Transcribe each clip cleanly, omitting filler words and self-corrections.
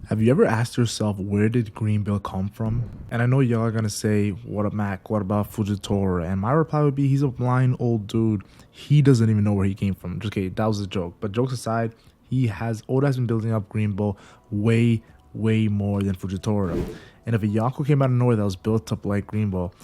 Have you ever asked yourself, where did Greenbull come from? And I know y'all are gonna say, what up, Mac? What about Fujitora? And my reply would be, he's a blind old dude. He doesn't even know where he came from. Just okay, that was a joke. But jokes aside, Oda has been building up Greenbull way more than Fujitora. And if a Yonko came out of nowhere that was built up like Greenbull,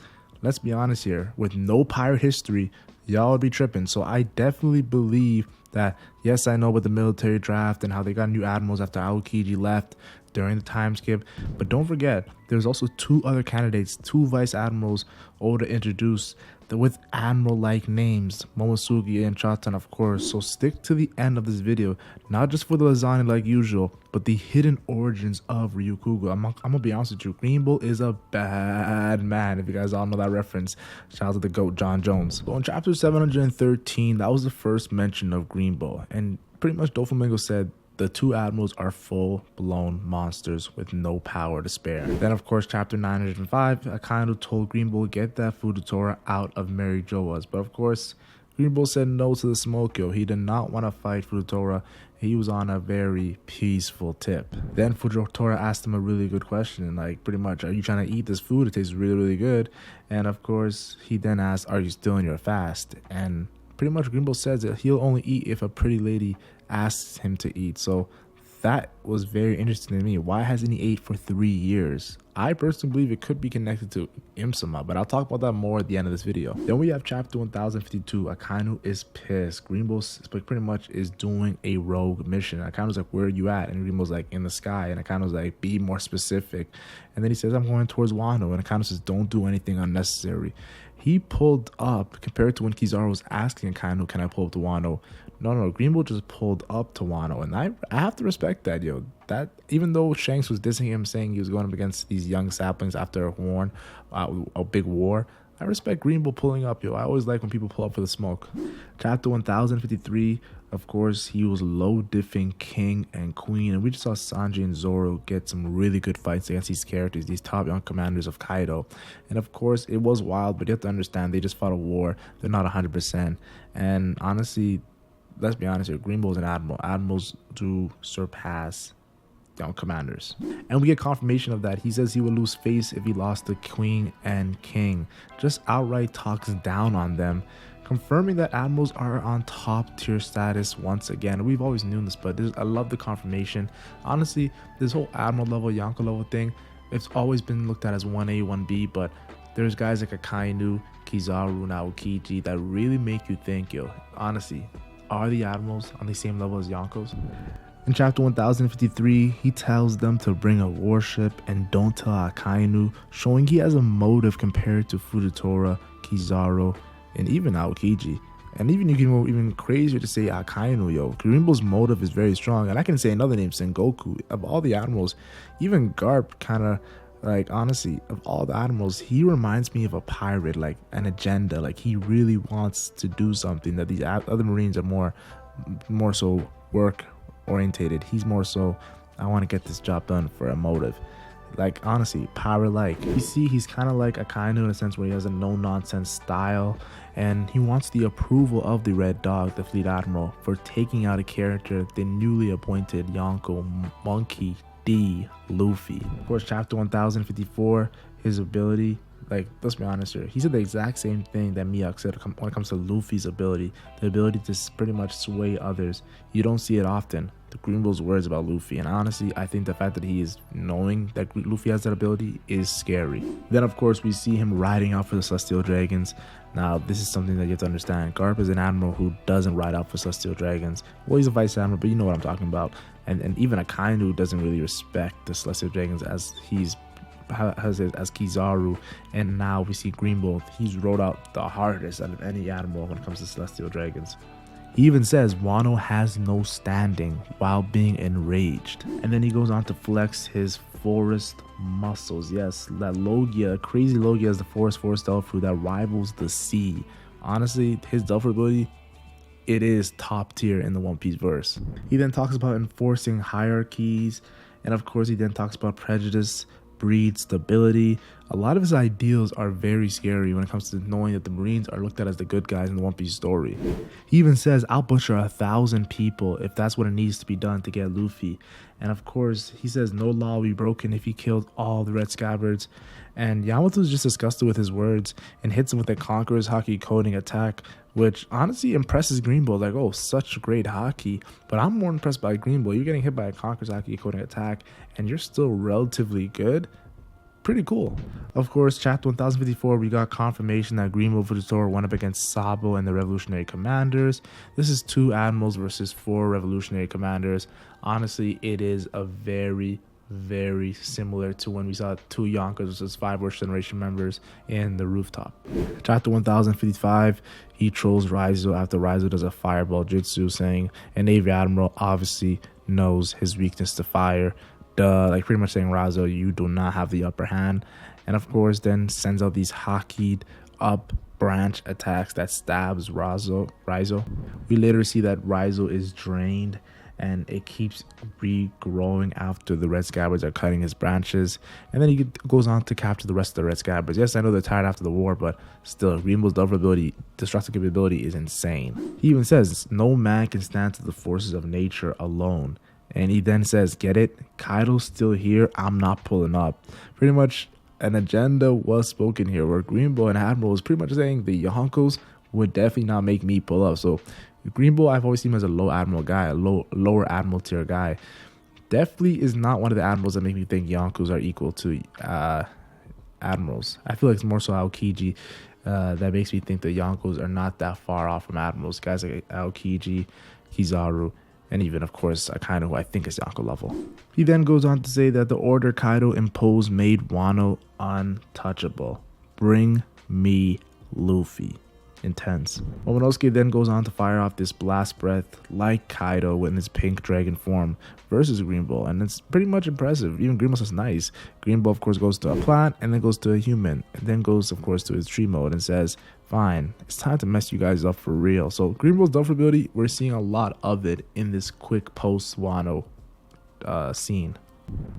let's be honest here, with no pirate history, y'all would be tripping. So I definitely believe that, yes, I know about the military draft and how they got new admirals after Aokiji left during the time skip, but don't forget, there's also two other candidates, two vice admirals Oda introduced with admiral-like names, Momosuke and Chatan, of course. So stick to the end of this video, not just for the lasagna like usual, but the hidden origins of Ryukugo. I'm gonna be honest with you, Greenbull is a bad man, if you guys all know that reference. Shout out to the GOAT, John Jones. So in chapter 713, that was the first mention of Greenbull, and pretty much Doflamingo said the two admirals are full-blown monsters with no power to spare. Then, of course, chapter 905, Akainu told Greenbull get that Fujitora out of Mary Joa's. But, of course, Greenbull said no to the smoke, yo. He did not want to fight Fujitora. He was on a very peaceful tip. Then Fujitora asked him a really good question, like, pretty much, are you trying to eat this food? It tastes really good. And, of course, he then asked, are you still in your fast? And pretty much Greenbull says that he'll only eat if a pretty lady asks him to eat. So that was very interesting to me. Why hasn't he ate for 3 years? I personally believe it could be connected to Imsama, but I'll talk about that more at the end of this video. Then we have chapter 1052. Akainu is pissed. Greenbull pretty much is doing a rogue mission. Akainu's like, where are you at? And Greenbull's like, in the sky. And Akainu's like, be more specific. And then he says, I'm going towards Wano. And Akainu says, don't do anything unnecessary. He pulled up, compared to when Kizaru was asking Akainu, can I pull up to Wano? No, Greenbull just pulled up to Wano, and I have to respect that, yo. That, even though Shanks was dissing him, saying he was going up against these young saplings after a big war, I respect Greenbull pulling up, yo. I always like when people pull up for the smoke. Chapter 1053, of course, he was low-diffing king and queen, and we just saw Sanji and Zoro get some really good fights against these characters, these top young commanders of Kaido. And of course, it was wild, but you have to understand, they just fought a war. They're not 100%. And honestly, let's be honest here, Greenbull's an admiral. Admirals do surpass young commanders. And we get confirmation of that. He says he would lose face if he lost the queen and king. Just outright talks down on them, confirming that admirals are on top tier status once again. We've always known this, but I love the confirmation. Honestly, this whole admiral level, Yonko level thing, it's always been looked at as 1A, 1B, but there's guys like Akainu, Kizaru, and Aokiji that really make you think, yo, honestly, are the admirals on the same level as Yonkos? In chapter 1053, he tells them to bring a warship and don't tell Akainu, showing he has a motive compared to Fujitora, Kizaru, and even Aokiji. And even you can go even crazier to say Akainu, yo. Greenbull's motive is very strong. And I can say another name, Sengoku. Of all the admirals, even Garp kind of, like, honestly, of all the admirals, he reminds me of a pirate, like an agenda. Like, he really wants to do something that these other Marines are more so work orientated. He's more so, I want to get this job done for a motive. Like, honestly, pirate-like. You see, he's kind of like Akainu in a sense where he has a no-nonsense style, and he wants the approval of the Red Dog, the Fleet Admiral, for taking out a character, the newly appointed Yonko Monkey D. Luffy. Of course, chapter 1054, his ability, like, let's be honest here, he said the exact same thing that Miyako said when it comes to Luffy's ability, the ability to pretty much sway others. You don't see it often, the Greenbull's words about Luffy, and honestly, I think the fact that he is knowing that Luffy has that ability is scary. Then, of course, we see him riding out for the Celestial Dragons. Now, this is something that you have to understand. Garp is an admiral who doesn't ride out for Celestial Dragons. Well, he's a vice admiral, but you know what I'm talking about. And even Akainu doesn't really respect the Celestial Dragons as as Kizaru, and now we see Greenbull. He's rode out the hardest out of any admiral when it comes to Celestial Dragons. He even says Wano has no standing while being enraged. And then he goes on to flex his forest muscles. Yes, that Logia, crazy Logia is the forest Delphi that rivals the sea. Honestly, his Delphi ability, it is top tier in the One Piece verse. He then talks about enforcing hierarchies, and of course he then talks about prejudice breed stability. A lot of his ideals are very scary when it comes to knowing that the Marines are looked at as the good guys in the One Piece story. He even says, I'll butcher 1,000 people if that's what it needs to be done to get Luffy. And of course, he says no law will be broken if he killed all the Red Scabbards. And Yamato's just disgusted with his words and hits him with a Conqueror's Haki coding attack, which honestly impresses Greenbull. Like, oh, such great haki. But I'm more impressed by Greenbull. You're getting hit by a Conqueror's Haki coding attack and you're still relatively good. Pretty cool. Of course, chapter 1054, we got confirmation that Greenbull Fujitora went up against Sabo and the Revolutionary Commanders. This is 2 admirals versus 4 Revolutionary Commanders. Honestly, it is a very similar to when we saw 2 Yonkers versus 5 Worst Generation members in the rooftop. Chapter 1055, he trolls Raizo after Raizo does a fireball jutsu, saying an Navy Admiral obviously knows his weakness to fire. Like pretty much saying, Raizo, you do not have the upper hand. And of course then sends out these hakied up branch attacks that stabs Raizo. We later see that Raizo is drained and it keeps regrowing after the Red Scabbards are cutting his branches, and then he goes on to capture the rest of the Red Scabbards. Yes, I know they're tired after the war, but still, Greenbull's destructive capability is insane. He even says no man can stand to the forces of nature alone. And he then says, get it? Kaido's still here. I'm not pulling up. Pretty much an agenda was spoken here where Greenbull and Admiral is pretty much saying the Yonkos would definitely not make me pull up. So Greenbull, I've always seen him as a low Admiral guy, a lower Admiral tier guy. Definitely is not one of the Admirals that make me think Yonkos are equal to Admirals. I feel like it's more so Aokiji that makes me think the Yonkos are not that far off from Admirals. Guys like Aokiji, Kizaru, and even, of course, Akainu, who I think is Yonko level. He then goes on to say that the order Kaido imposed made Wano untouchable. Bring me Luffy. Intense. Momonosuke then goes on to fire off this blast breath like Kaido in his pink dragon form versus Greenbull, and it's pretty much impressive. Even Greenbull says nice. Greenbull, of course, goes to a plant and then goes to a human, and then goes, of course, to his tree mode and says, fine, it's time to mess you guys up for real. So Greenbull's done for ability, we're seeing a lot of it in this quick post Wano scene.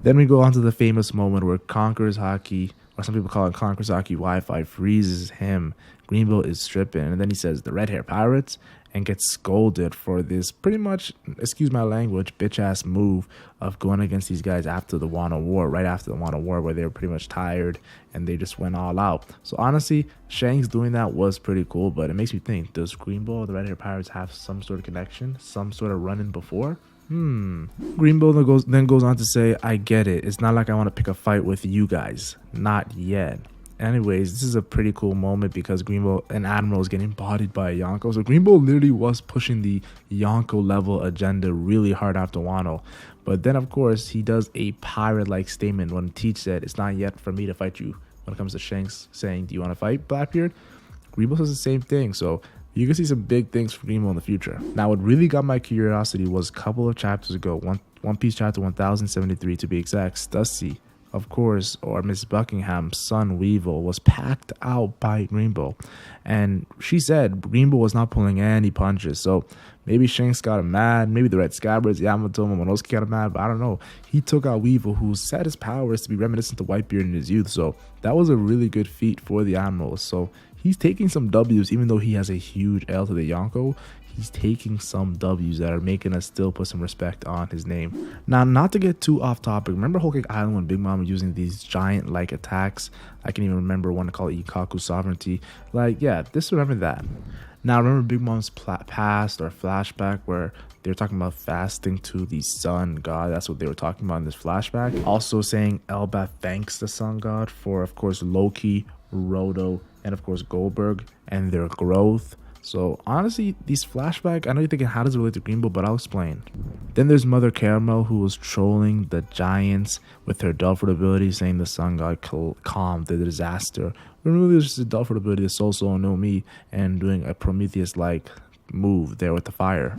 Then we go on to the famous moment where Conqueror's Haki, or some people call it Conqueror's Haki Wi-Fi, freezes him. Greenbull is stripping, and then he says the red hair pirates and gets scolded for this pretty much, excuse my language, bitch ass move of going against these guys after the Wano War, right after the Wano War, where they were pretty much tired and they just went all out. So honestly, Shanks doing that was pretty cool, but it makes me think, does Greenbull, the red hair pirates, have some sort of connection, some sort of run-in before? Greenbull then goes on to say, I get it. It's not like I want to pick a fight with you guys. Not yet. Anyways, this is a pretty cool moment because Greenbull and Admiral is getting bodied by a Yonko. So Greenbull literally was pushing the Yonko level agenda really hard after Wano. But then, of course, he does a pirate-like statement when Teach said, it's not yet for me to fight you. When it comes to Shanks saying, do you want to fight, Blackbeard? Greenbull says the same thing. So you can see some big things from Greenbull in the future. Now, what really got my curiosity was a couple of chapters ago, One Piece chapter 1073 to be exact. Stussy, of course, or Miss Buckingham's son Weevil, was packed out by Greenbull, and she said Greenbull was not pulling any punches. So maybe Shanks got him mad, maybe the Red Scabbards, Yamato, Momonosuke got him mad, but I don't know. He took out Weevil, who said his powers to be reminiscent of Whitebeard in his youth, so that was a really good feat for the Admirals. So he's taking some W's, even though he has a huge L to the Yonko. He's taking some W's that are making us still put some respect on his name. Now, not to get too off topic, remember Whole Cake Island when Big Mom was using these giant-like attacks? I can even remember one called Ikaku Sovereignty. Like, yeah, remember that. Now, remember Big Mom's past or flashback where they were talking about fasting to the sun god? That's what they were talking about in this flashback. Also saying Elbaf thanks the sun god for, of course, Loki, Roto, and, of course, Goldberg and their growth. So honestly, these flashbacks, I know you're thinking, how does it relate to Greenbull? But I'll explain. Then there's Mother Caramel, who was trolling the giants with her Dullford ability, saying the sun god calmed the disaster. But really, it was just a Dullford ability, the Soul no Mi, and doing a Prometheus-like move there with the fire.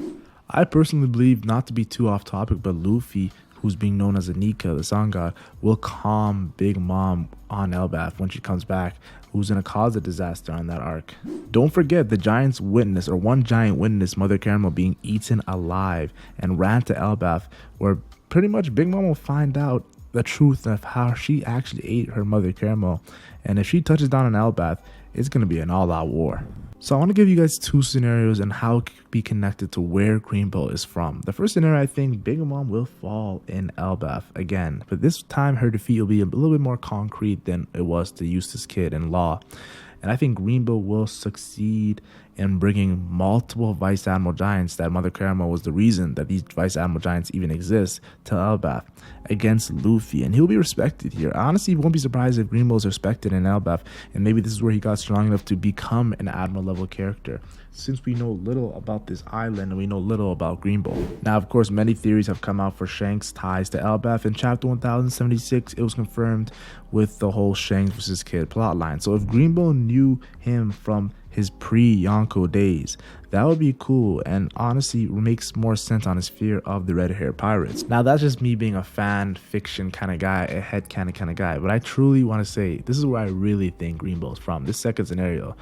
I personally believe, not to be too off topic, but Luffy, who's being known as Anika, the sun god, will calm Big Mom on Elbaf when she comes back, who's going to cause a disaster on that arc. Don't forget, the giants witness, or one giant witnessed Mother Caramel being eaten alive and ran to Elbaf, where pretty much Big Mom will find out the truth of how she actually ate her mother Caramel. And if she touches down on Elbaf, it's going to be an all-out war. So I want to give you guys two scenarios and how it could be connected to where Greenbull is from. The first scenario, I think Big Mom will fall in Elbaf again, but this time her defeat will be a little bit more concrete than it was to Eustace Kid and Law. And I think Greenbull will succeed in bringing multiple Vice Admiral Giants, that Mother Caramel was the reason that these Vice Admiral Giants even exist, to Elbaf against Luffy. And he'll be respected here. Honestly, won't be surprised if Greenbull is respected in Elbaf. And maybe this is where he got strong enough to become an Admiral level character, since we know little about this island and we know little about Greenbull. Now, of course, many theories have come out for Shanks' ties to Elbaf. In chapter 1076, it was confirmed with the whole Shanks vs. Kid plotline. So if Greenbull knew him from his pre-Yonko days, that would be cool, and honestly makes more sense on his fear of the red-haired pirates. Now, that's just me being a fan fiction kind of guy, a headcanon kind of guy, but I truly want to say this is where I really think Greenbull is from. This second scenario,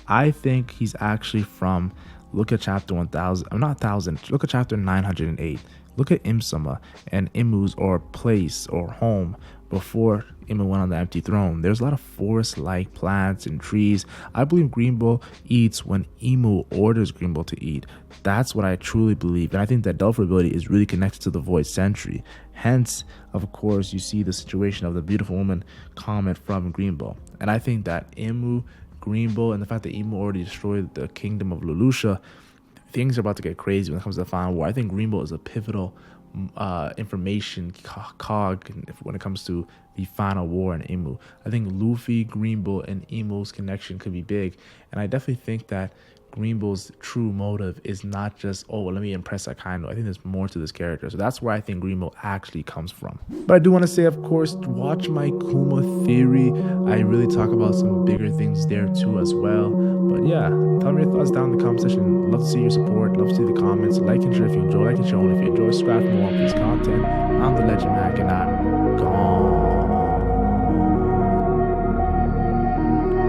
I think he's actually from, look at chapter 1000, not 1000, look at chapter 908. Look at Imsama and Imu's or place or home before Imu went on the empty throne. There's a lot of forest-like plants and trees. I believe Greenbull eats when Imu orders Greenbull to eat. That's what I truly believe. And I think that Delphi ability is really connected to the Void Sentry. Hence, of course, you see the situation of the beautiful woman comment from Greenbull. And I think that Imu, Greenbull, and the fact that Imu already destroyed the kingdom of Leloucha, things are about to get crazy when it comes to the final war. I think Greenbull is a pivotal information cog when it comes to the final war in Imu. I think Luffy, Greenbull, and Imu's connection could be big, and I definitely think that Greenbull's true motive is not just, oh, let me impress Akainu. I think there's more to this character. So that's where I think Greenbull actually comes from. But I do want to say, of course, watch my Kuma theory. I really talk about some bigger things there too as well. But yeah, tell me your thoughts down in the comment section. Love to see your support. Love to see the comments. Like and share if you enjoy. Like and share only if you enjoy. Subscribe for more One Piece content. I'm the Legend Man, and I'm